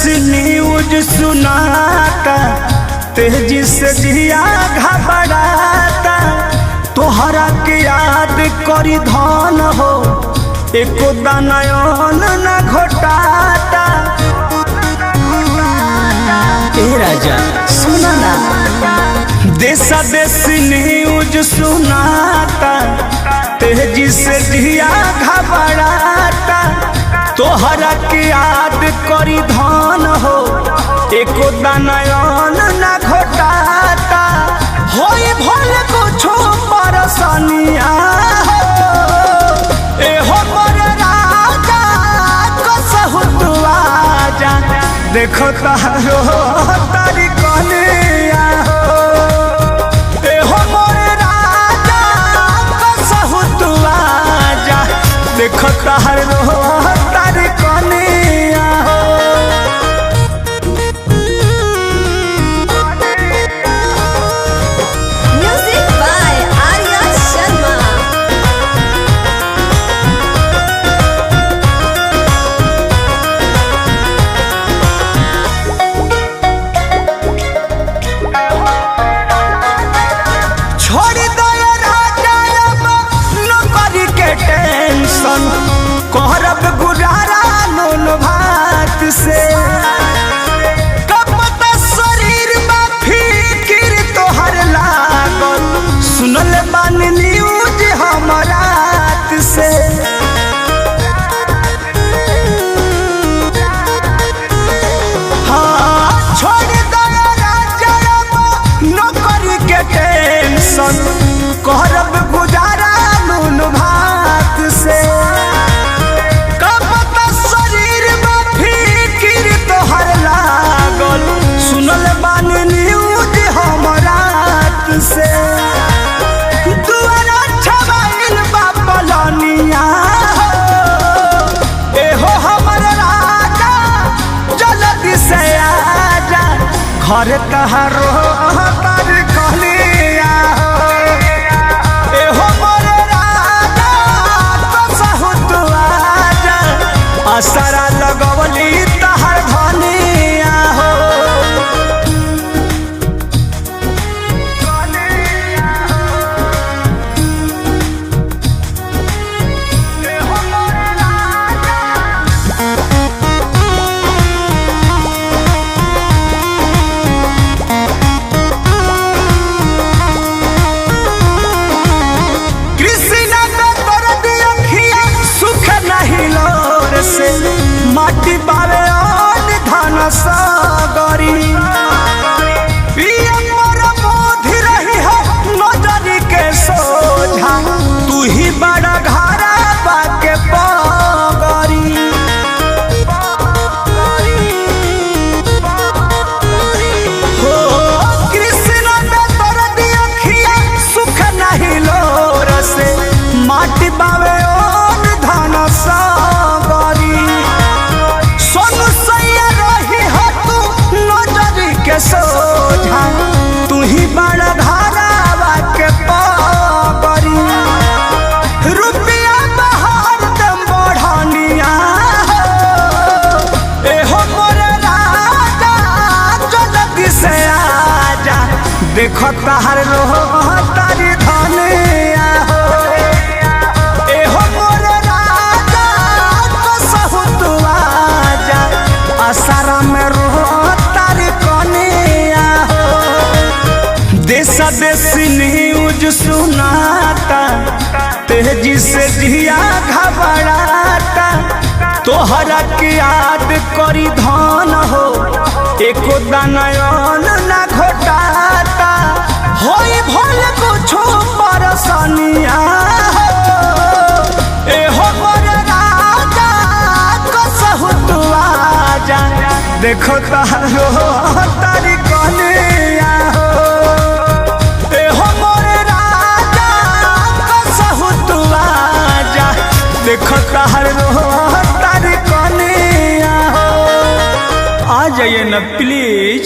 देसी न्यूज सुनाता, तेजी से जिया घबराता, तोहरा के याद करी धन हो, एको दानयन न घोटाता। ए राजा सुना ना, देसा देसी न्यूज सुनाता, तेजी से जिया घबराता, तोहरा के याद करी धन हो, एको दानयन न घोटाता। होई भले कुछो परसनिया हो, एहो मोर राजा कसहु तू आजा, देखो तारो तारी कनिया हो, एहो मोर राजा कसहु तू आजा, देखो तारो तारी कनिया हो। Music by Arya Sharma. छोड़ दो राजा अब नौकरी के टेंशन, करब गुजारा नून भात से। कब तक शरीर में फिकिर तोहर लागल, सुनल बानी न्यूज हमर रात से। हाँ छोड़ दो राजा अब नौकरी के टेंशन, करब गुजारा नून भात से। कब तक शरीर में फिकिर तोहर लागल, सुनल बानी न्यूज हमर रात से। दुआरा छबाइल बा पलनिया हो, एहो हमर राजा जल्दी से आजा, घर तहारो तार कहलिया हो, एहो मोर राजा कसहु तू आजा, असरा लगवली तहार धनिया हो। एहो मोर राजा कृष्णा का दर्द अखिया सुख नहीं लोर से, माटी बारे और धन सागरी। पिया मोर मोधी रही है नजरी के सोझा, तू ही बड़ा घरा बाके पगरी। हो कृष्णा का दर्द अखिया सुख नहीं लोर से, माटी बावे और धन सागरी। सोनू सैया रही है तू नजरी के सोझा, तू ही बड़ा घरावा के पगरी। रुपया बहार दम बढ़निया हो, एहो मोर राजा जल्दी से आजा, देखो तार तारी धनिया हो, एहो मोर राजा कसहु तू आजा, असरा में तारी कनिया हो। देसा देसी न्यूज सुनाता, तेजी से जिया घबराता, तोहरा के याद करी धन हो, एको दानयन न घोटाता। होई भले कुछो परसनिया हो, एहो मोर राजा कसहु तू आजा, देखो तारो तारी कनिया हो, एहो मोर राजा कसहु तू आजा, देखो तारो तारी कनिया हो। आ जाइए ना प्लीज।